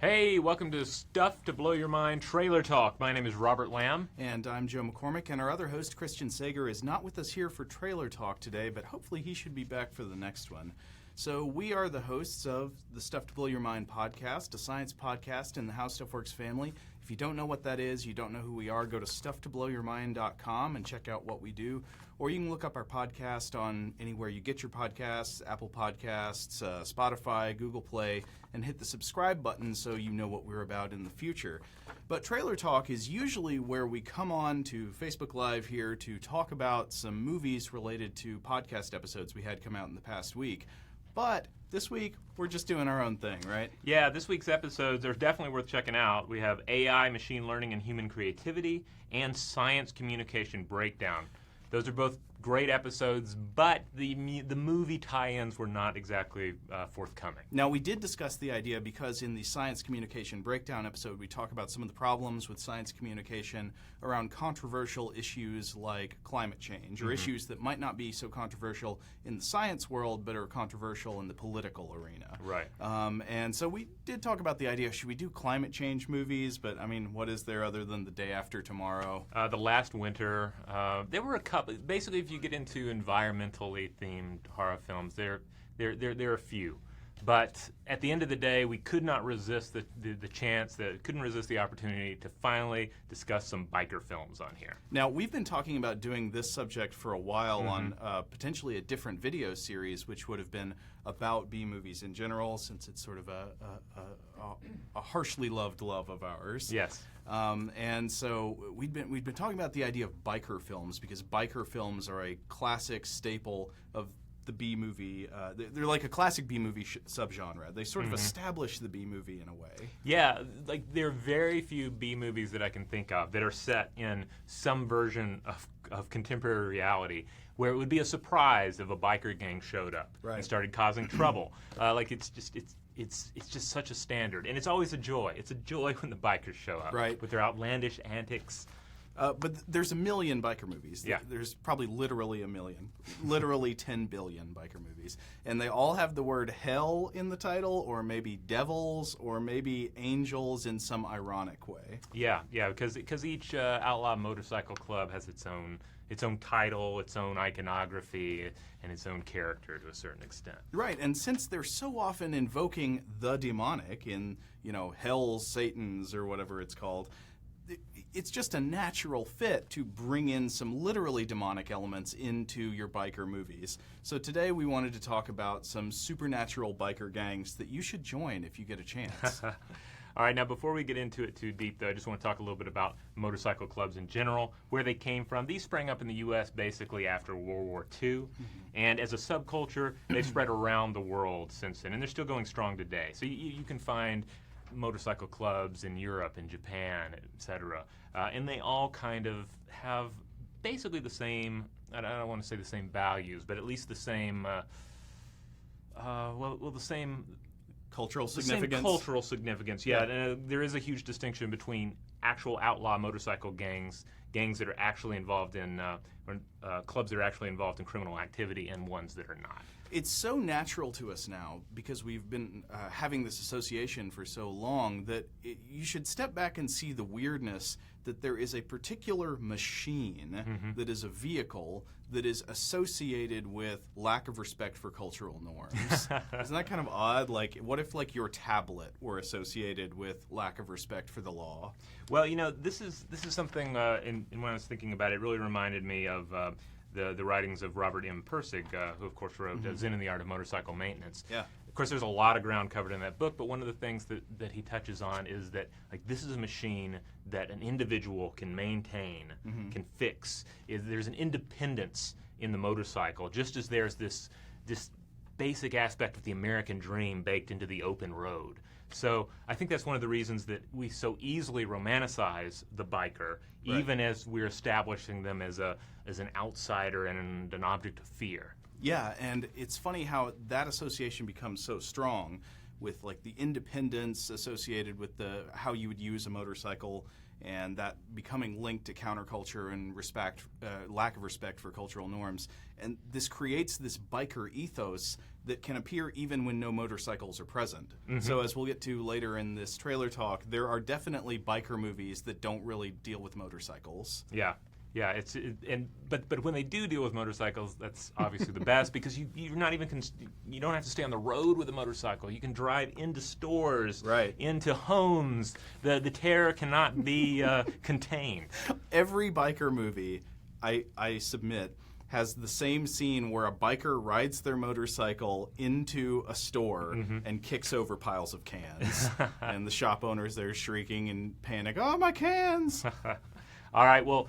Hey, welcome to Stuff to Blow Your Mind Trailer Talk. My name is Robert Lamb. And I'm Joe McCormick, and our other host, Christian Sager, is not with us here for Trailer Talk today, but hopefully he should be back for the next one. So we are the hosts of the Stuff to Blow Your Mind podcast, a science podcast in the How Stuff Works family. If you don't know what that is, you don't know who we are, go to stufftoblowyourmind.com and check out what we do. Or you can look up our podcast on anywhere you get your podcasts, Apple Podcasts, Spotify, Google Play, and hit the subscribe button so you know what we're about in the future. But Trailer Talk is usually where we come on to Facebook Live here to talk about some movies related to podcast episodes we had come out in the past week. But this week, we're just doing our own thing, right? Yeah, this week's episodes are definitely worth checking out. We have AI, machine learning, and human creativity, and science communication breakdown. Those are both great episodes, but the movie tie-ins were not exactly forthcoming. Now, we did discuss the idea because in the Science Communication Breakdown episode, we talk about some of the problems with science communication around controversial issues like climate change, or issues that might not be so controversial in the science world, but are controversial in the political arena. Right. And so we did talk about the idea, should we do climate change movies? But, I mean, what is there other than The Day After Tomorrow? The Last Winter. There were a couple. Basically, if you get into environmentally themed horror films, there are a few. But at the end of the day, we could not resist couldn't resist the opportunity to finally discuss some biker films on here. Now, we've been talking about doing this subject for a while on potentially a different video series, which would have been about B-movies in general, since it's sort of a harshly loved love of ours. Yes. And so we've been talking about the idea of biker films, because biker films are a classic staple of the B-movie. They're like a classic B-movie subgenre. They sort of establish the B-movie in a way. Yeah, like there are very few B-movies that I can think of that are set in some version of contemporary reality where it would be a surprise if a biker gang showed up and started causing trouble. It's just such a standard, and it's always a joy. It's a joy when the bikers show up with their outlandish antics. But there's a million biker movies. Yeah. There's probably literally a million. Literally 10 billion biker movies. And they all have the word hell in the title, or maybe devils, or maybe angels in some ironic way. Yeah, because each outlaw motorcycle club has its own title, its own iconography, and its own character to a certain extent. Right, and since they're so often invoking the demonic in, Hell's, Satan's, or whatever it's called, it's just a natural fit to bring in some literally demonic elements into your biker movies. So today we wanted to talk about some supernatural biker gangs that you should join if you get a chance. All right, now before we get into it too deep, though, I just want to talk a little bit about motorcycle clubs in general, where they came from. These sprang up in the U.S. basically after World War II, and as a subculture, they've spread around the world since then, and they're still going strong today. So you can find motorcycle clubs in Europe and Japan, etc. And they all kind of have basically the same, I don't want to say the same values, but at least the same, the same cultural significance. Same cultural significance, yeah. There is a huge distinction between actual outlaw motorcycle gangs that are actually involved in, clubs that are actually involved in criminal activity, and ones that are not. It's so natural to us now because we've been having this association for so long that you should step back and see the weirdness that there is a particular machine that is a vehicle that is associated with lack of respect for cultural norms. Isn't that kind of odd? Like, what if your tablet were associated with lack of respect for the law? Well, this is something, and when I was thinking about it, it really reminded me of the writings of Robert M. Pirsig, who of course wrote Zen and the Art of Motorcycle Maintenance. Yeah. Of course, there's a lot of ground covered in that book, but one of the things that he touches on is that this is a machine that an individual can maintain, can fix. There's an independence in the motorcycle, just as there's this basic aspect of the American dream baked into the open road. So I think that's one of the reasons that we so easily romanticize the biker, even as we're establishing them as an outsider and an object of fear. Yeah, and it's funny how that association becomes so strong with the independence associated with how you would use a motorcycle, and that becoming linked to counterculture and lack of respect for cultural norms. And this creates this biker ethos that can appear even when no motorcycles are present. So as we'll get to later in this trailer talk, there are definitely biker movies that don't really deal with motorcycles. Yeah. Yeah, but when they do deal with motorcycles, that's obviously the best because you're not even you don't have to stay on the road with a motorcycle. You can drive into stores, right, into homes. The terror cannot be contained. Every biker movie, I submit, has the same scene where a biker rides their motorcycle into a store and kicks over piles of cans, and the shop owners there shrieking in panic, "Oh, my cans!" All right, well.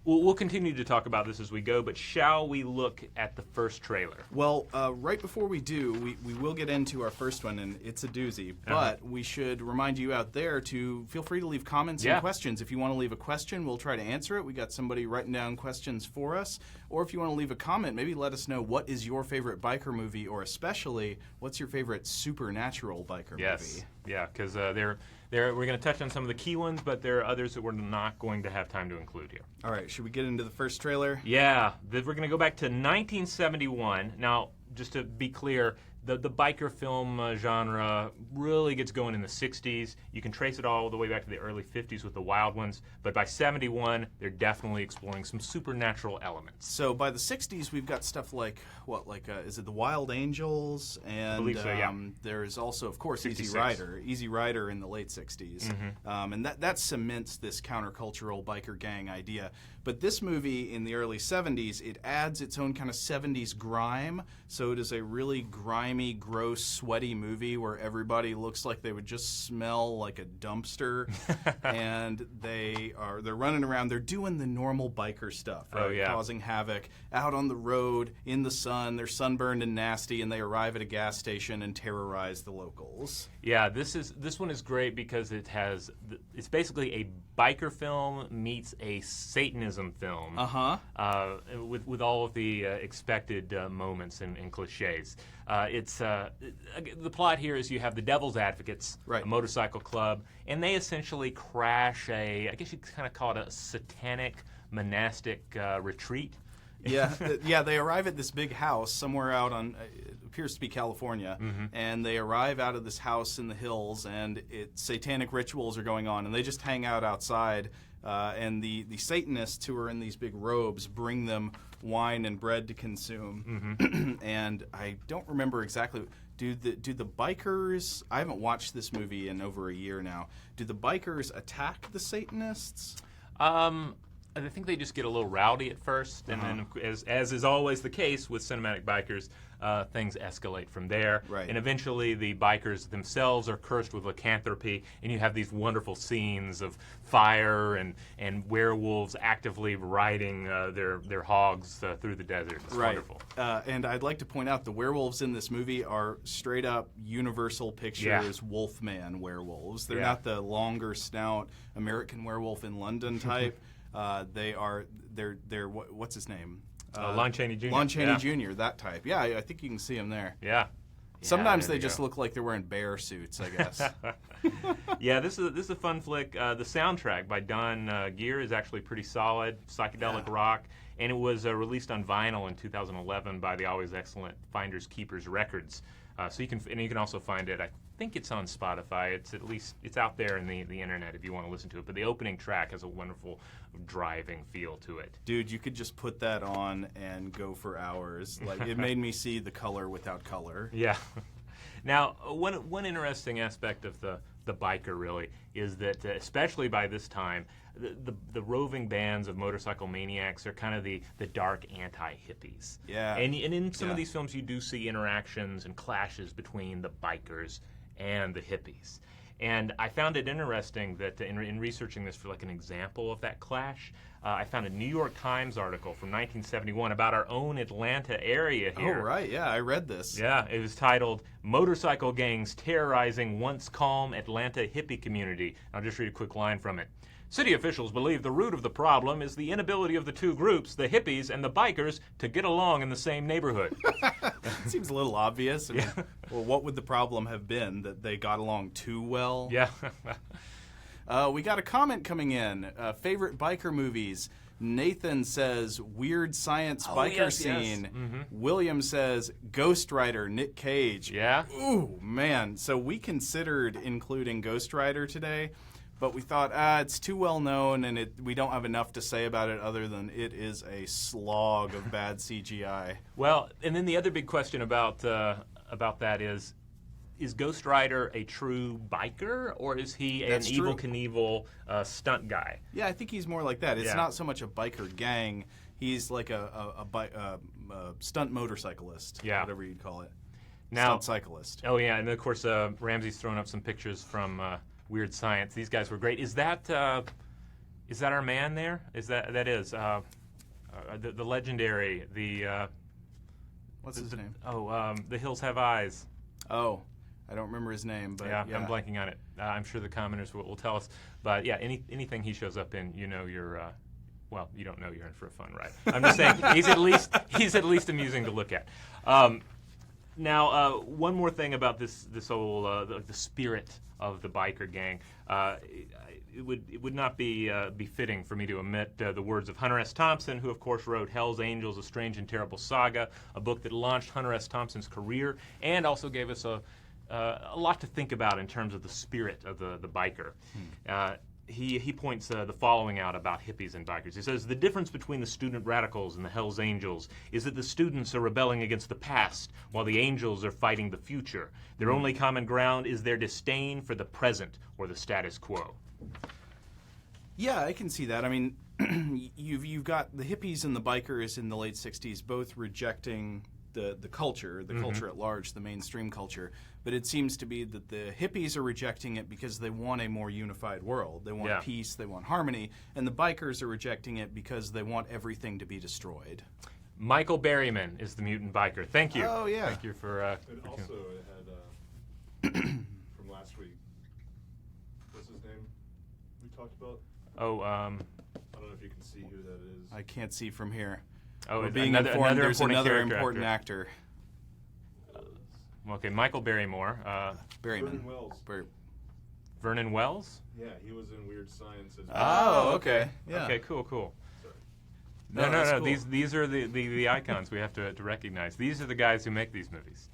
We'll continue to talk about this as we go, but shall we look at the first trailer? Well, right before we do, we will get into our first one, and it's a doozy. But we should remind you out there to feel free to leave comments and questions. If you want to leave a question, we'll try to answer it. We got somebody writing down questions for us. Or if you want to leave a comment, maybe let us know what is your favorite biker movie, or especially what's your favorite supernatural biker movie. Yeah, because we're going to touch on some of the key ones, but there are others that we're not going to have time to include here. All right, should we get into the first trailer? Yeah, we're going to go back to 1971. Now, just to be clear, the biker film genre really gets going in the 60s. You can trace it all the way back to the early 50s with the Wild Ones, but by 71, they're definitely exploring some supernatural elements. So by the 60s, we've got stuff like, is it the Wild Angels? And I believe so, yeah. There's also, of course, 66. Easy Rider in the late 60s. And that cements this countercultural biker gang idea. But this movie in the early 70s, it adds its own kind of 70s grime. So it is a really grimy, gross, sweaty movie where everybody looks like they would just smell like a dumpster. And they're running around. They're doing the normal biker stuff, right? Oh, yeah. Causing havoc out on the road in the sun. They're sunburned and nasty, and they arrive at a gas station and terrorize the locals. Yeah, this one is great because it's basically a biker film meets a Satanism film. With all of the expected moments and cliches. The plot here is you have the Devil's Advocates, right, a motorcycle club, and they essentially crash I guess you could kind of call it a satanic monastic retreat. Yeah, they arrive at this big house somewhere out on, it appears to be California, and they arrive out of this house in the hills, and satanic rituals are going on, and they just hang out outside, and the Satanists who are in these big robes bring them wine and bread to consume. And I don't remember exactly. Do the bikers? I haven't watched this movie in over a year now. Do the bikers attack the Satanists? I think they just get a little rowdy at first, and then, as is always the case with cinematic bikers, things escalate from there. Right. And eventually the bikers themselves are cursed with lycanthropy, and you have these wonderful scenes of fire and werewolves actively riding their hogs through the desert. It's wonderful. And I'd like to point out the werewolves in this movie are straight up Universal Pictures Wolfman werewolves. They're not the longer snout American Werewolf in London type. They're what's his name? Lon Chaney Jr. Lon Chaney Jr., that type. Yeah, I think you can see him there. Yeah. Sometimes they just look like they're wearing bear suits, I guess. Yeah, this is a fun flick. The soundtrack by Don Gear is actually pretty solid, psychedelic rock, and it was released on vinyl in 2011 by the always excellent Finders Keepers Records. So you can also find it. I think it's on Spotify. It's out there in the internet if you want to listen to it. But the opening track has a wonderful driving feel to it. Dude, you could just put that on and go for hours. Like, it made me see the color without color. Yeah. Now, one interesting aspect of the biker really is that, especially by this time, the roving bands of motorcycle maniacs are kind of the dark anti-hippies. Yeah. And in some of these films, you do see interactions and clashes between the bikers and the hippies. And I found it interesting that in researching this for like an example of that clash, I found a New York Times article from 1971 about our own Atlanta area here. Oh, right. Yeah, I read this. Yeah, it was titled, "Motorcycle Gangs Terrorizing Once Calm Atlanta Hippie Community." I'll just read a quick line from it. "City officials believe the root of the problem is the inability of the two groups, the hippies and the bikers, to get along in the same neighborhood." It seems a little obvious. I mean, well, what would the problem have been? That they got along too well? Yeah. We got a comment coming in. Favorite biker movies. Nathan says weird science biker scene. Yes. Mm-hmm. William says Ghost Rider, Nick Cage. Yeah. Ooh, man. So we considered including Ghost Rider today, but we thought, it's too well known and we don't have enough to say about it other than it is a slog of bad CGI. Well, and then the other big question about that is Ghost Rider a true biker, or is he an Evel Knievel stunt guy? Yeah, I think he's more like that. It's Yeah. not so much a biker gang. He's like a stunt motorcyclist, whatever you'd call it. Now, stunt cyclist. Oh, yeah, and of course, Ramsey's thrown up some pictures from Weird Science. These guys were great. Is that our man there? That is the legendary, What's his name? Oh, The Hills Have Eyes. Oh, I don't remember his name, but yeah. I'm blanking on it. I'm sure the commenters will tell us. But yeah, anything he shows up in, you're well, you don't know you're in for a fun ride. I'm just saying he's at least amusing to look at. Now, one more thing about this whole the spirit of the biker gang. It would not be befitting for me to omit the words of Hunter S. Thompson, who of course wrote Hell's Angels: A Strange and Terrible Saga, a book that launched Hunter S. Thompson's career and also gave us a lot to think about in terms of the spirit of the biker. He points the following out about hippies and bikers. He says, the difference between the student radicals and the Hells Angels is that the students are rebelling against the past while the angels are fighting the future. Their only common ground is their disdain for the present or the status quo. Yeah, I can see that. I mean, you've got the hippies and the bikers in the late 60s both rejecting the culture, culture at large, the mainstream culture. But it seems to be that the hippies are rejecting it because they want a more unified world. They want peace, they want harmony. And the bikers are rejecting it because they want everything to be destroyed. Michael Berryman is the mutant biker. Thank you. Oh, yeah. Thank you for... and also, it had, from last week, what's his name we talked about? Oh, I don't know if you can see who that is. I can't see from here. Oh, We're being another informed there's another important important actor. Okay, Michael Barrymore. Berryman. Vernon Wells. Vernon Wells? Yeah, he was in Weird Science as well. Oh, okay. Yeah. Okay, cool. Sorry. No. Cool. These are the icons we have to recognize. These are the guys who make these movies,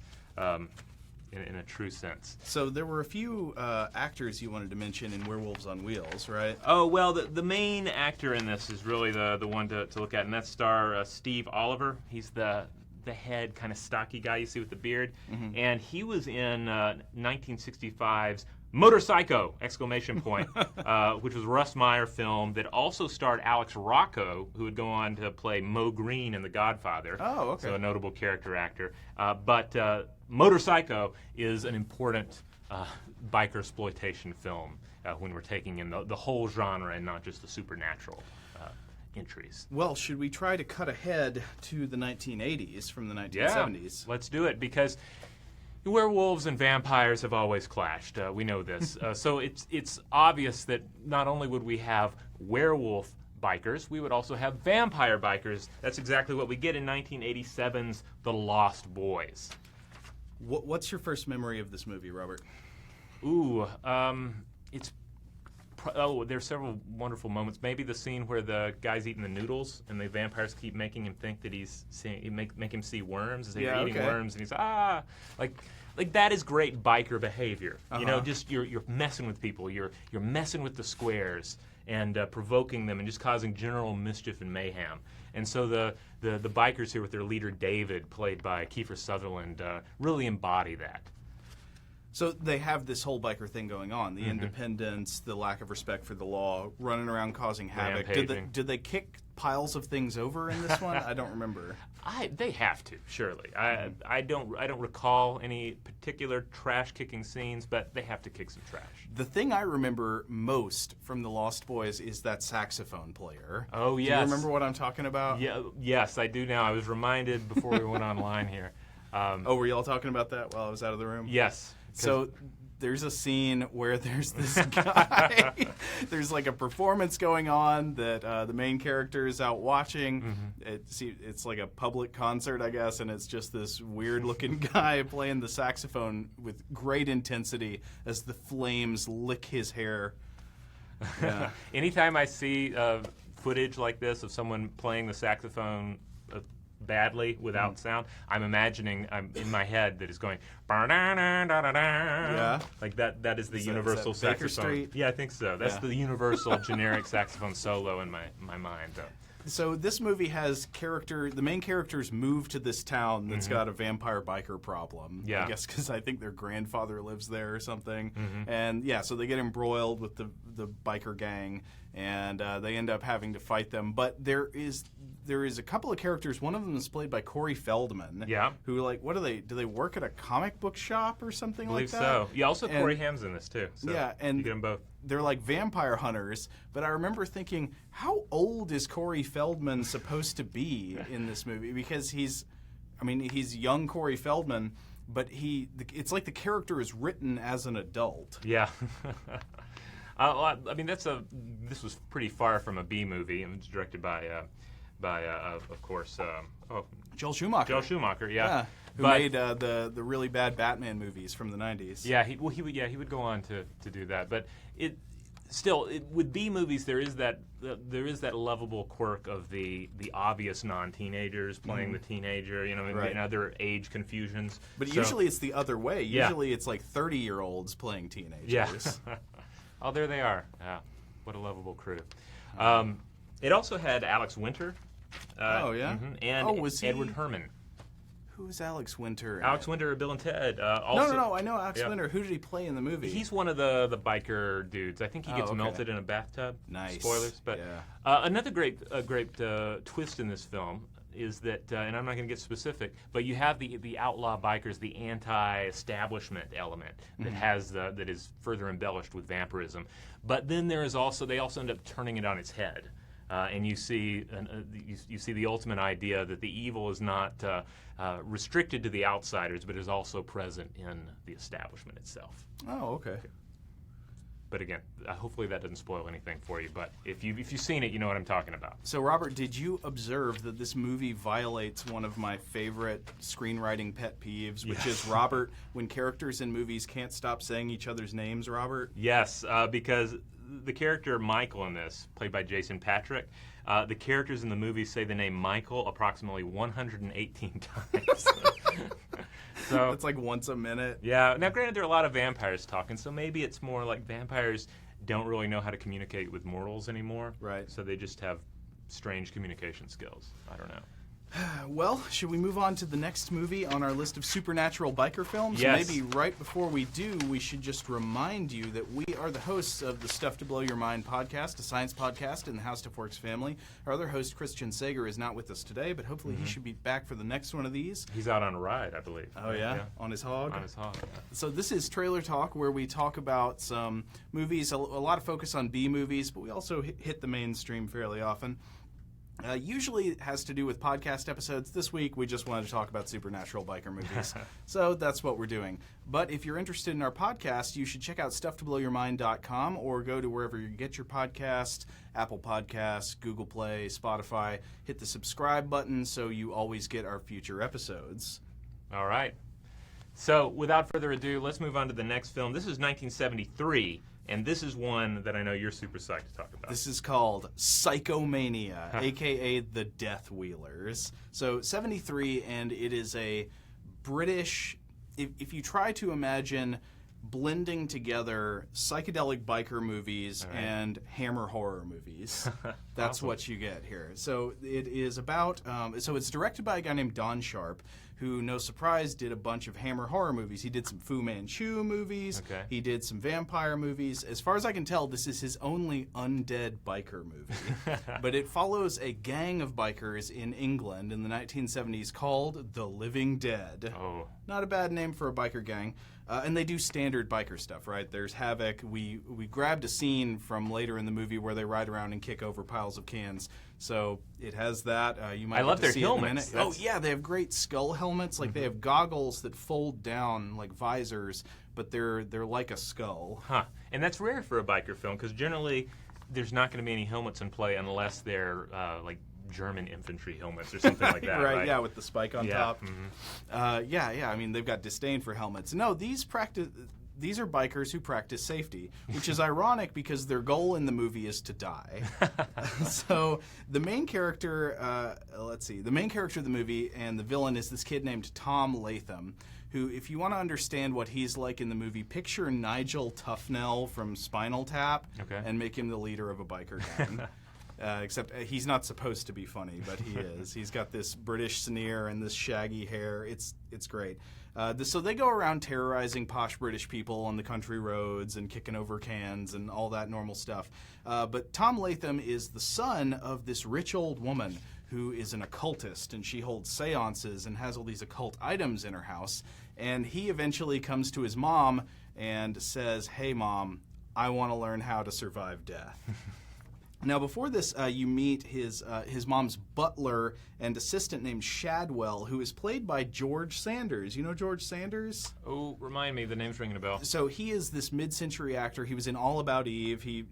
in a true sense. So there were a few actors you wanted to mention in Werewolves on Wheels, right? Oh, well, the main actor in this is really the one to look at, and that's star Steve Oliver. He's the head kind of stocky guy you see with the beard. And he was in 1965's Motorcycle! Which was a Russ Meyer film that also starred Alex Rocco, who would go on to play Mo Green in The Godfather. Oh, okay. So a notable character actor. But Motorcycle is an important biker exploitation film when we're taking in the whole genre and not just the supernatural entries. Well, should we try to cut ahead to the 1980s from the 1970s? Yeah, let's do it, because werewolves and vampires have always clashed. We know this. So it's obvious that not only would we have werewolf bikers, we would also have vampire bikers. That's exactly what we get in 1987's The Lost Boys. What's your first memory of this movie, Robert? Ooh, there's several wonderful moments. Maybe the scene where the guy's eating the noodles and the vampires keep making him think that he's seeing, make him see worms as they're eating worms, and he's like that is great biker behavior. You know, just you're messing with people, you're messing with the squares and provoking them and just causing general mischief and mayhem. And so the bikers here with their leader David, played by Kiefer Sutherland, really embody that. So they have this whole biker thing going on, the independence, the lack of respect for the law, running around causing havoc. Did they kick piles of things over in this one? I don't remember. They have to, surely. I don't recall any particular trash kicking scenes, but they have to kick some trash. The thing I remember most from The Lost Boys is that saxophone player. Oh, yes. Do you remember what I'm talking about? Yeah, yes, I do now. I was reminded before we went online here. Were you all talking about that while I was out of the room? Yes. So there's a scene where there's this guy, there's like a performance going on that the main character is out watching. It's like a public concert, I guess, and it's just this weird-looking guy playing the saxophone with great intensity as the flames lick his hair. Yeah. Anytime I see footage like this of someone playing the saxophone badly without sound, I'm imagining in my head that it's going Yeah. like that is the Is universal that Baker saxophone. Street? Yeah, I think so. That's the universal generic saxophone solo in my mind. So this movie has the main characters move to this town that's got a vampire biker problem. Yeah. I guess because I think their grandfather lives there or something. And yeah, so they get embroiled with the biker gang, and they end up having to fight them. But there is a couple of characters. One of them is played by Corey Feldman. Yeah. Who, like, what do they work at a comic book shop or something like that? I believe so. Yeah, also Corey Haim's in this too. So yeah, and you get them both. They're like vampire hunters, but I remember thinking, how old is Corey Feldman supposed to be in this movie? Because he's young Corey Feldman, but it's like the character is written as an adult. Yeah. I mean, this was pretty far from a B movie. It was directed by of course, Joel Schumacher. Joel Schumacher, yeah. Who made the really bad Batman movies from the 90s. Yeah, he would go on to do that. But with B movies, there is that lovable quirk of the obvious non-teenagers playing the teenager, and other age confusions. But usually it's the other way. Usually it's like 30-year-olds playing teenagers. Yeah. Oh, there they are. Yeah. What a lovable crew. It also had Alex Winter. Oh, yeah? And was he... Edward Herrmann. Who's Alex Winter? Alex Winter, Bill and Ted. No, I know Alex Winter. Who did he play in the movie? He's one of the biker dudes. I think he gets melted in a bathtub. Nice. Spoilers. But another great twist in this film is that, and I'm not going to get specific, but you have the outlaw bikers, the anti-establishment element that is further embellished with vampirism. But then they also end up turning it on its head. And you see the ultimate idea that the evil is not restricted to the outsiders, but is also present in the establishment itself. Oh, okay. But again, hopefully that doesn't spoil anything for you. But if you've seen it, you know what I'm talking about. So, Robert, did you observe that this movie violates one of my favorite screenwriting pet peeves, which is Robert, when characters in movies can't stop saying each other's names, Robert? Yes, because the character Michael in this, played by Jason Patric, the characters in the movie say the name Michael approximately 118 times. So that's like once a minute. Yeah. Now, granted, there are a lot of vampires talking, so maybe it's more like vampires don't really know how to communicate with mortals anymore. Right. So they just have strange communication skills. I don't know. Well, should we move on to the next movie on our list of supernatural biker films? Yes. Maybe right before we do, we should just remind you that we are the hosts of the Stuff to Blow Your Mind podcast, a science podcast in the How Stuff Works family. Our other host, Christian Sager, is not with us today, but hopefully he should be back for the next one of these. He's out on a ride, I believe. Oh, yeah? On his hog? On his hog, yeah. So this is Trailer Talk, where we talk about some movies, a lot of focus on B movies, but we also hit the mainstream fairly often. Usually it has to do with podcast episodes. This week we just wanted to talk about supernatural biker movies. So that's what we're doing. But if you're interested in our podcast, you should check out StuffToBlowYourMind.com or go to wherever you get your podcast, Apple Podcasts, Google Play, Spotify. Hit the subscribe button so you always get our future episodes. All right. So without further ado, let's move on to the next film. This is 1973. And this is one that I know you're super psyched to talk about. This is called Psychomania, a.k.a. The Death Wheelers. So, 73, and it is a British... If you try to imagine blending together psychedelic biker movies and Hammer horror movies, that's awesome. what you get here. So, it is about... so, it's directed by a guy named Don Sharp, who, no surprise, did a bunch of Hammer horror movies. He did some Fu Manchu movies. Okay. He did some vampire movies. As far as I can tell, this is his only undead biker movie. But it follows a gang of bikers in England in the 1970s called The Living Dead. Oh. Not a bad name for a biker gang. And they do standard biker stuff, right? There's Havoc. We grabbed a scene from later in the movie where they ride around and kick over piles of cans. So it has that. You might I love get to their see it in a helmets. minute. Oh, yeah, they have great skull helmets. Like, they have goggles that fold down like visors, but they're like a skull. Huh. And that's rare for a biker film, because generally there's not going to be any helmets in play unless they're like German infantry helmets or something like that. Right, yeah, with the spike on top. Mm-hmm. Yeah, I mean, they've got disdain for helmets. No, these these are bikers who practice safety, which is ironic because their goal in the movie is to die. So the main character, the main character of the movie and the villain is this kid named Tom Latham, who, if you want to understand what he's like in the movie, picture Nigel Tufnell from Spinal Tap and make him the leader of a biker gang. Except he's not supposed to be funny, but he is. He's got this British sneer and this shaggy hair. It's great. So they go around terrorizing posh British people on the country roads and kicking over cans and all that normal stuff. But Tom Latham is the son of this rich old woman who is an occultist, and she holds seances and has all these occult items in her house. And he eventually comes to his mom and says, "Hey, Mom, I want to learn how to survive death." Now, before this, you meet his mom's butler and assistant named Shadwell, who is played by George Sanders. You know George Sanders? Oh, remind me. The name's ringing a bell. So he is this mid-century actor. He was in All About Eve.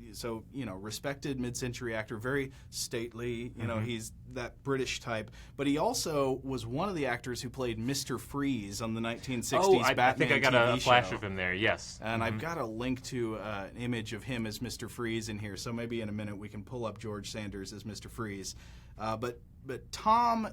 Respected mid-century actor, very stately. He's that British type. But he also was one of the actors who played Mr. Freeze on the 1960s Batman I think I got TV a flash show. of him there. Yes. And I've got a link to an image of him as Mr. Freeze in here. So maybe in a minute we can pull up George Sanders as Mr. Freeze. But Tom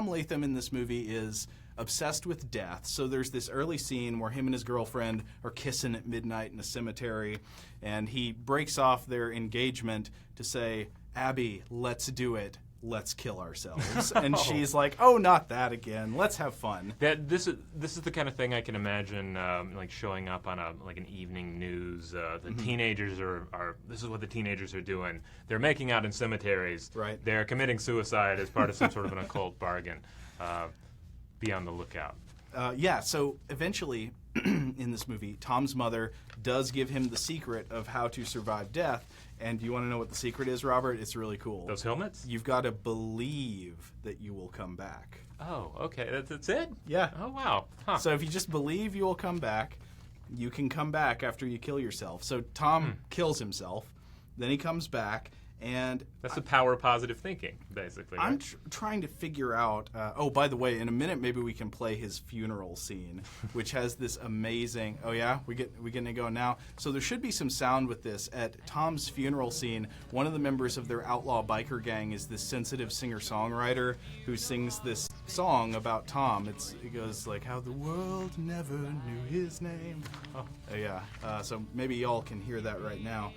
Latham in this movie is obsessed with death. So there's this early scene where him and his girlfriend are kissing at midnight in a cemetery, and he breaks off their engagement to say, "Abby, let's do it. Let's kill ourselves." And she's like, "Oh, not that again. Let's have fun." This is the kind of thing I can imagine like showing up on an evening news. The teenagers are this is what the teenagers are doing. They're making out in cemeteries. Right. They're committing suicide as part of some sort of an occult bargain. Be on the lookout. So eventually in this movie, Tom's mother does give him the secret of how to survive death. And do you want to know what the secret is, Robert? It's really cool. Those helmets? You've got to believe that you will come back. Oh, okay. That's it? Yeah. Oh, wow. Huh. So if you just believe you will come back, you can come back after you kill yourself. So Tom kills himself, then he comes back, and that's the power of positive thinking, basically. Right? I'm trying to figure out. By the way, in a minute, maybe we can play his funeral scene, which has this amazing. Oh yeah, we getting it going now. So there should be some sound with this. At Tom's funeral scene, one of the members of their outlaw biker gang is this sensitive singer-songwriter who sings this song about Tom. It goes like, "How the world never knew his name." Oh yeah. So maybe y'all can hear that right now.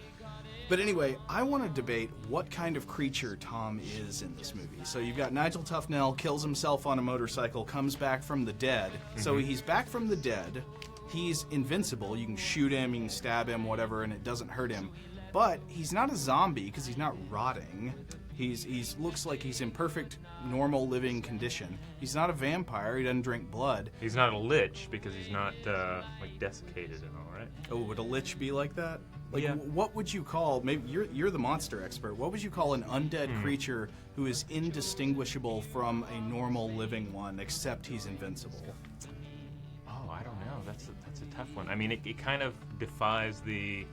But anyway, I want to debate what kind of creature Tom is in this movie. So you've got Nigel Tufnell, kills himself on a motorcycle, comes back from the dead. So he's back from the dead. He's invincible. You can shoot him, you can stab him, whatever, and it doesn't hurt him. But he's not a zombie because he's not rotting. He's looks like he's in perfect, normal living condition. He's not a vampire. He doesn't drink blood. He's not a lich because he's not desiccated and all, right? Oh, would a lich be like that? Yeah. What would you call, maybe you're the monster expert, what would you call an undead creature who is indistinguishable from a normal living one, except he's invincible? Oh, I don't know. That's a tough one. I mean, it kind of defies a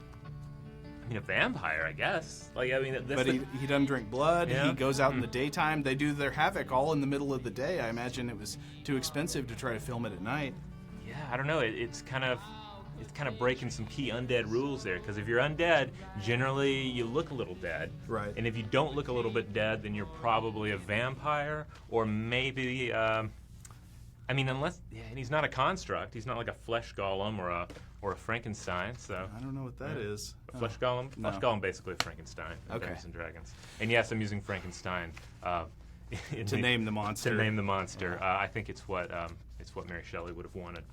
vampire, I guess. But he doesn't drink blood. Yeah. He goes out in the daytime. They do their havoc all in the middle of the day. I imagine it was too expensive to try to film it at night. Yeah, I don't know. It's kind of breaking some key undead rules there, because if you're undead, generally you look a little dead. Right. And if you don't look a little bit dead, then you're probably a vampire, or maybe, unless, and he's not a construct. He's not like a flesh golem or a Frankenstein. So I don't know what that is. A flesh golem? No. Flesh golem, basically a Frankenstein. In Okay. Dungeons and Dragons. And yes, I'm using Frankenstein To name the monster. To name the monster. I think it's what Mary Shelley would have wanted,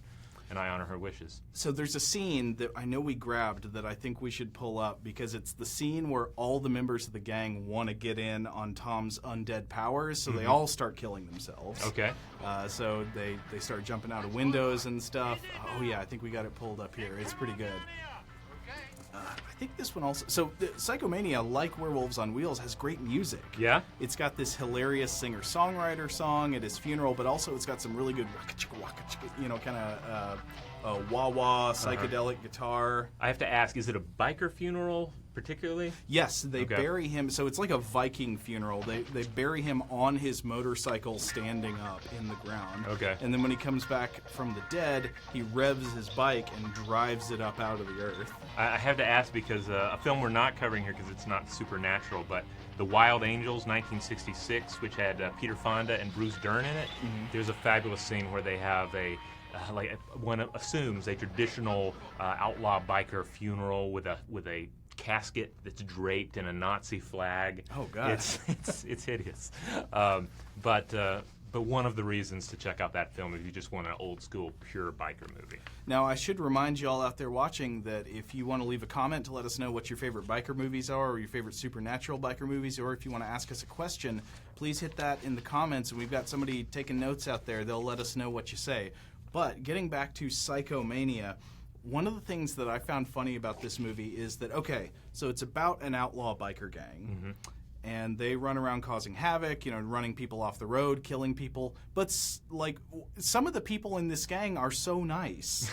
and I honor her wishes. So there's a scene that I know we grabbed that I think we should pull up, because it's the scene where all the members of the gang want to get in on Tom's undead powers, so they all start killing themselves. Okay. So they start jumping out of windows and stuff. Oh yeah, I think we got it pulled up here. It's pretty good. I think this one also. So Psychomania, like Werewolves on Wheels, has great music. Yeah? It's got this hilarious singer-songwriter song at his funeral, but also it's got some really good, kind of wah-wah psychedelic guitar. I have to ask, is it a biker funeral particularly? Yes, they Okay. bury him. So it's like a Viking funeral. They bury him on his motorcycle standing up in the ground. Okay. And then when he comes back from the dead, he revs his bike and drives it up out of the earth. I have to ask because a film we're not covering here because it's not supernatural, but The Wild Angels, 1966, which had Peter Fonda and Bruce Dern in it. There's a fabulous scene where they have one assumes a traditional outlaw biker funeral with a casket that's draped in a Nazi flag. Oh God, it's hideous. But one of the reasons to check out that film if you just want an old school pure biker movie. Now, I should remind you all out there watching that if you want to leave a comment to let us know what your favorite biker movies are or your favorite supernatural biker movies, or if you want to ask us a question, please hit that in the comments. And we've got somebody taking notes out there. They'll let us know what you say. But getting back to Psychomania, one of the things that I found funny about this movie is that, okay, so it's about an outlaw biker gang. And they run around causing havoc, running people off the road, killing people. But some of the people in this gang are so nice.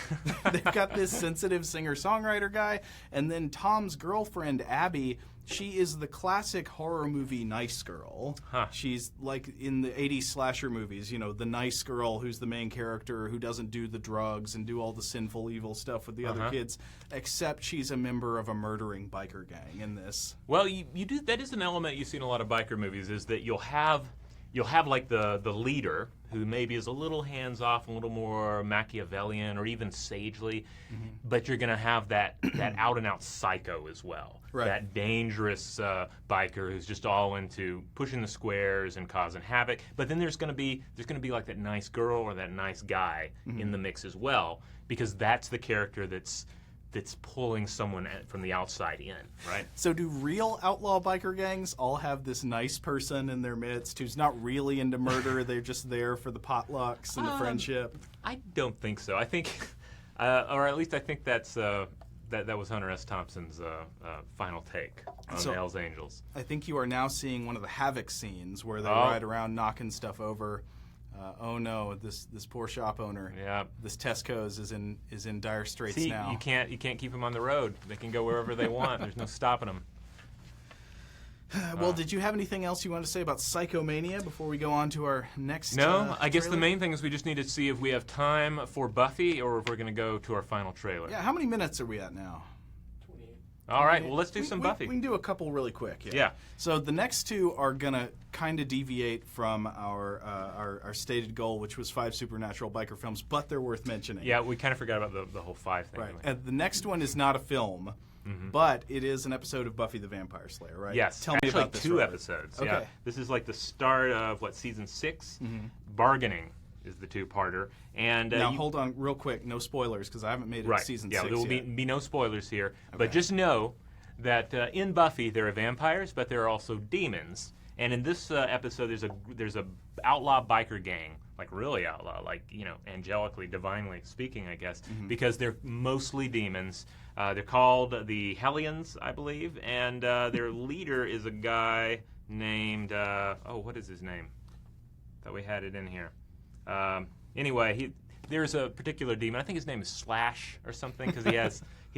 They've got this sensitive singer-songwriter guy, and then Tom's girlfriend, Abby, she is the classic horror movie nice girl. Huh. She's like in the 80s slasher movies, the nice girl who's the main character who doesn't do the drugs and do all the sinful, evil stuff with the other kids, except she's a member of a murdering biker gang in this. Well, you do. That is an element you see in a lot of biker movies. Is that you'll have like the leader who maybe is a little hands off, a little more Machiavellian or even sagely, but you're going to have that out and out psycho as well. Right. That dangerous biker who's just all into pushing the squares and causing havoc. But then there's going to be like that nice girl or that nice guy in the mix as well, because that's the character that's pulling someone from the outside in, right? So do real outlaw biker gangs all have this nice person in their midst who's not really into murder? They're just there for the potlucks and the friendship? I don't think so. I think, or at least I think that was Hunter S. Thompson's final take on the Hells Angels. I think you are now seeing one of the havoc scenes where they ride around knocking stuff over. Oh no! This poor shop owner. Yeah. This Tesco's is in dire straits See, now. you can't keep them on the road. They can go wherever they want. There's no stopping them. Well, did you have anything else you wanted to say about Psychomania before we go on to our next? No, I guess the trailer? main thing is we just need to see if we have time for Buffy or if we're going to go to our final trailer. Yeah. How many minutes are we at now? All right. Well, let's do some Buffy. We can do a couple really quick. Yeah. So the next two are gonna kind of deviate from our stated goal, which was 5 supernatural biker films, but they're worth mentioning. Yeah, we kind of forgot about the whole 5 thing. Right. And the next one is not a film, but it is an episode of Buffy the Vampire Slayer, right? Yes. Tell me actually, about this. 2 Robert. episodes. Okay. Yeah. This is like the start of season 6. Bargaining is the 2-parter. And now hold on, real quick. No spoilers because I haven't made it to season 6 there will yet. be no spoilers here, but just know that in Buffy there are vampires, but there are also demons. And in this episode, there's a outlaw biker gang, like really outlaw, like angelically, divinely speaking, I guess, because they're mostly demons. They're called the Hellions, I believe, and their leader is a guy named what is his name? Thought we had it in here. Anyway, there's a particular demon. I think his name is Slash or something because he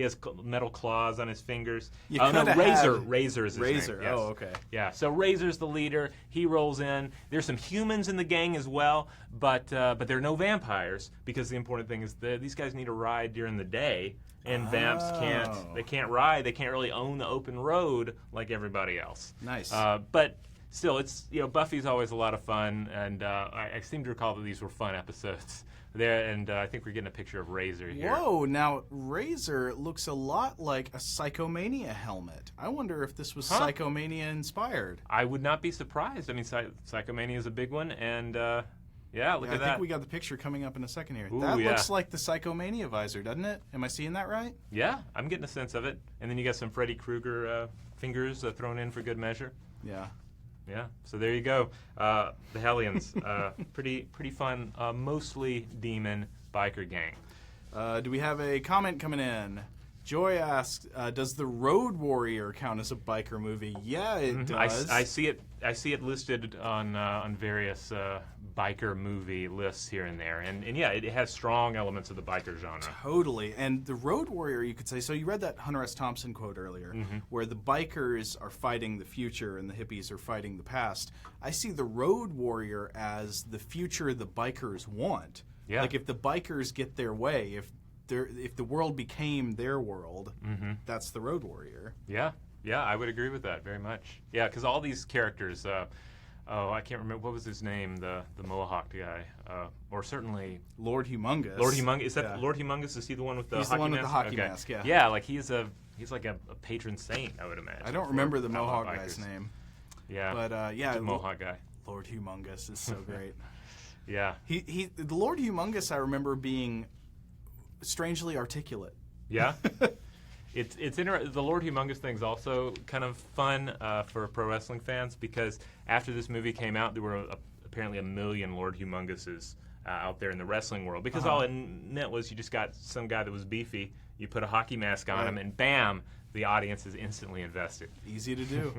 has metal claws on his fingers. Razor is his name. Yes. Oh, okay. Yeah, so Razor's the leader. He rolls in. There's some humans in the gang as well, but there are no vampires because the important thing is that these guys need to ride during the day, and vamps can't ride. They can't really own the open road like everybody else. Nice. But still, it's Buffy's always a lot of fun, and I seem to recall that these were fun episodes. There, and I think we're getting a picture of Razor here. Whoa, now Razor looks a lot like a Psychomania helmet. I wonder if this was Psychomania inspired. I would not be surprised. I mean, Psychomania is a big one, and look at that. I think we got the picture coming up in a second here. Ooh, that looks like the Psychomania visor, doesn't it? Am I seeing that right? Yeah, I'm getting a sense of it. And then you got some Freddy Krueger fingers thrown in for good measure. Yeah. Yeah, so there you go. The Hellions, pretty fun, mostly demon biker gang. Do we have a comment coming in? Joy asks, does The Road Warrior count as a biker movie? Yeah, it does. I see it. I see it listed on various biker movie lists here and there, and yeah, it has strong elements of the biker genre. Totally. And The Road Warrior, you could say, so you read that Hunter S. Thompson quote earlier, where the bikers are fighting the future and the hippies are fighting the past. I see The Road Warrior as the future the bikers want. Yeah. Like if the bikers get their way, if the world became their world, that's The Road Warrior. Yeah, I would agree with that very much. Yeah, because all these characters, I can't remember, what was his name, the Mohawk guy, or certainly Lord Humongous. Lord Humongous. Is that Lord Humongous? Is he the one with the He's hockey the one mask? with the hockey Okay. mask, yeah. Yeah, like he's like a patron saint, I would imagine. I don't remember the Mohawk guy's name. Yeah, But yeah, the Mohawk guy. Lord Humongous is so great. Yeah. The Lord Humongous, I remember being strangely articulate. Yeah. It's the Lord Humongous thing's also kind of fun for pro wrestling fans, because after this movie came out, there were apparently 1 million Lord Humongouses out there in the wrestling world, because all it meant was you just got some guy that was beefy, you put a hockey mask on him, and bam, the audience is instantly invested. Easy to do.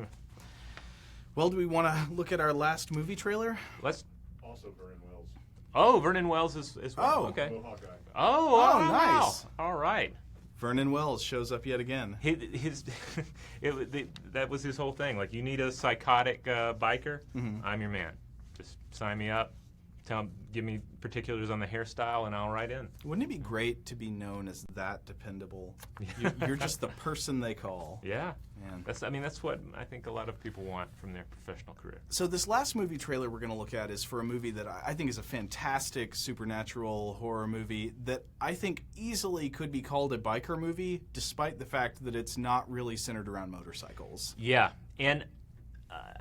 Well, do we want to look at our last movie trailer? Let's. Also Vernon Wells. Oh, Vernon Wells is well. Oh. Okay. Mohawk guy. Oh, nice. Wow. All right. Vernon Wells shows up yet again. That was his whole thing. Like, you need a psychotic biker, I'm your man. Just sign me up. Give me particulars on the hairstyle, and I'll write in. Wouldn't it be great to be known as that dependable? You're just the person they call. Yeah. Man. That's what I think a lot of people want from their professional career. So this last movie trailer we're going to look at is for a movie that I think is a fantastic supernatural horror movie that I think easily could be called a biker movie, despite the fact that it's not really centered around motorcycles. Yeah, and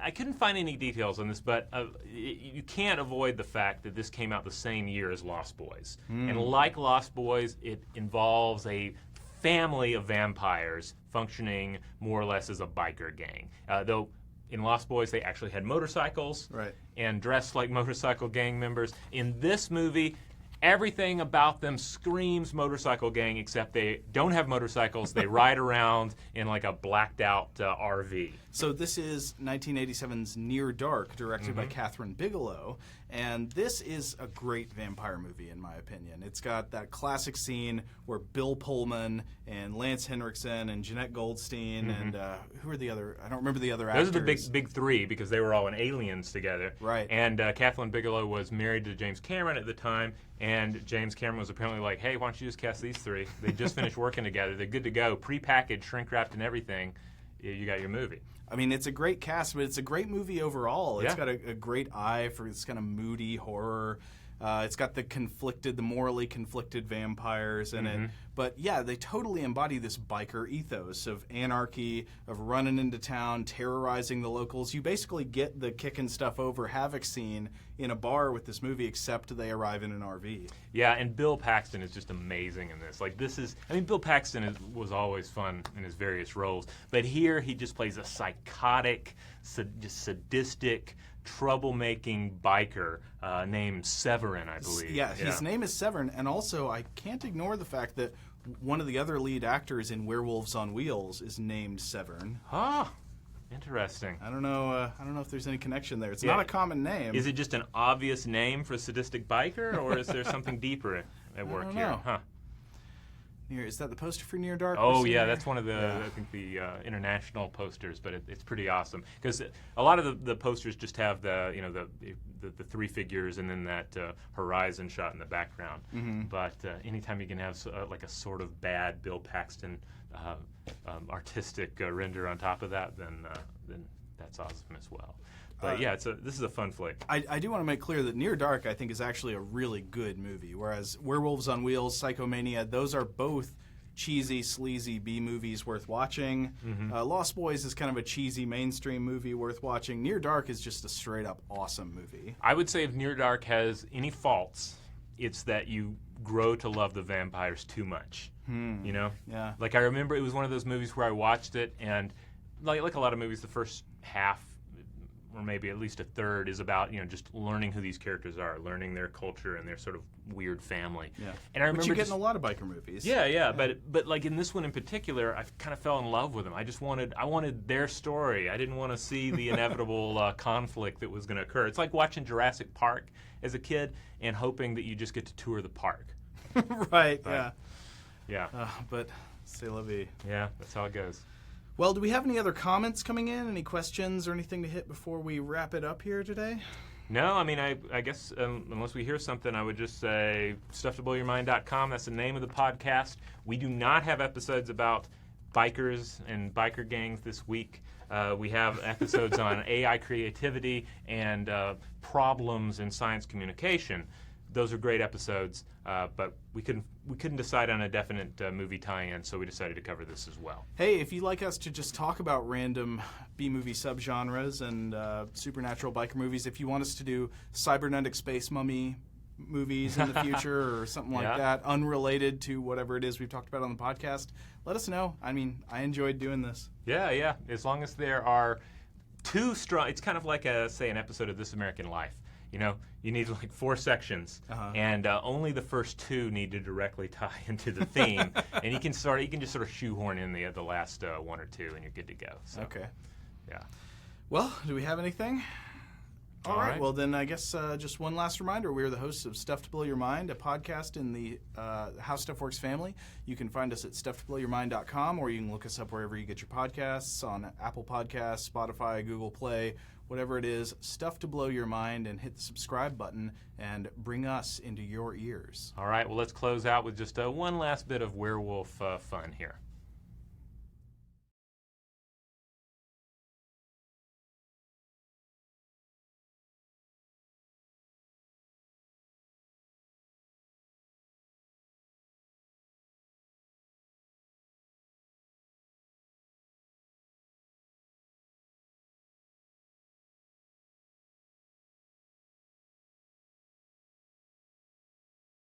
I couldn't find any details on this, but you can't avoid the fact that this came out the same year as Lost Boys. And like Lost Boys, it involves a family of vampires functioning more or less as a biker gang. Though in Lost Boys, they actually had motorcycles and dressed like motorcycle gang members. In this movie, everything about them screams motorcycle gang, except they don't have motorcycles. They ride around in like a blacked out RV. So this is 1987's Near Dark, directed by Kathryn Bigelow, and this is a great vampire movie in my opinion. It's got that classic scene where Bill Pullman and Lance Henriksen and Jeanette Goldstein and who are the other? I don't remember the other actors. Those are the big three, because they were all in Aliens together. Right. And Kathryn Bigelow was married to James Cameron at the time, and James Cameron was apparently like, hey, why don't you just cast these three? They just finished working together. They're good to go, pre-packaged, shrink-wrapped and everything. You got your movie. I mean, it's a great cast, but it's a great movie overall. It's Yeah. got a great eye for this kind of moody horror. It's got the morally conflicted vampires in it. But yeah, they totally embody this biker ethos of anarchy, of running into town, terrorizing the locals. You basically get the kicking stuff over havoc scene in a bar with this movie, except they arrive in an RV. Yeah, and Bill Paxton is just amazing in this. Like, Bill Paxton was always fun in his various roles, but here he just plays a psychotic, just sadistic, troublemaking biker named Severin, I believe. Yeah, his name is Severin, and also I can't ignore the fact that one of the other lead actors in Werewolves on Wheels is named Severn. Ah, interesting. I don't know if there's any connection there. It's not a common name. Is it just an obvious name for a sadistic biker, or is there something deeper at work don't here? know. Huh. Is that the poster for Near Dark? Oh we're seeing yeah, there? that's one of the I think the international posters, but it's pretty awesome because a lot of the posters just have the the three figures and then that horizon shot in the background. But anytime you can have like a sort of bad Bill Paxton artistic render on top of that, then that's awesome as well. But yeah, this is a fun flick. I do want to make clear that Near Dark, I think, is actually a really good movie, whereas Werewolves on Wheels, Psychomania, those are both cheesy, sleazy B-movies worth watching. Lost Boys is kind of a cheesy mainstream movie worth watching. Near Dark is just a straight-up awesome movie. I would say if Near Dark has any faults, it's that you grow to love the vampires too much. You know? Yeah. Like, I remember it was one of those movies where I watched it, and like a lot of movies, the first half or maybe at least a third, is about just learning who these characters are, learning their culture and their sort of weird family. Yeah. And I remember Which you get in a lot of biker movies. Yeah. But like in this one in particular, I kind of fell in love with them. I wanted their story. I didn't want to see the inevitable conflict that was going to occur. It's like watching Jurassic Park as a kid and hoping that you just get to tour the park. Right. But, Yeah. Yeah. But c'est la vie. Yeah, that's how it goes. Well, do we have any other comments coming in? Any questions or anything to hit before we wrap it up here today? No, I mean, I guess unless we hear something, I would just say stufftoblowyourmind.com. That's the name of the podcast. We do not have episodes about bikers and biker gangs this week. We have episodes on AI creativity and problems in science communication. Those are great episodes, but we couldn't decide on a definite movie tie-in, so we decided to cover this as well. Hey, if you'd like us to just talk about random B-movie subgenres and supernatural biker movies, if you want us to do cybernetic space mummy movies in the future or something like that, unrelated to whatever it is we've talked about on the podcast, let us know. I mean, I enjoyed doing this. Yeah. As long as there are two strong, it's kind of like say an episode of This American Life. You need like 4 sections, and only the first 2 need to directly tie into the theme, and you can just sort of shoehorn in the last 1 or 2, and you're good to go. So, Okay. Yeah. Well, do we have anything? All right. right. Well, then I guess just one last reminder. We're the hosts of Stuff to Blow Your Mind, a podcast in the How Stuff Works family. You can find us at stufftoblowyourmind.com, or you can look us up wherever you get your podcasts, on Apple Podcasts, Spotify, Google Play, whatever it is. Stuff to Blow Your Mind, and hit the subscribe button and bring us into your ears. All right. Well, let's close out with just one last bit of werewolf fun here.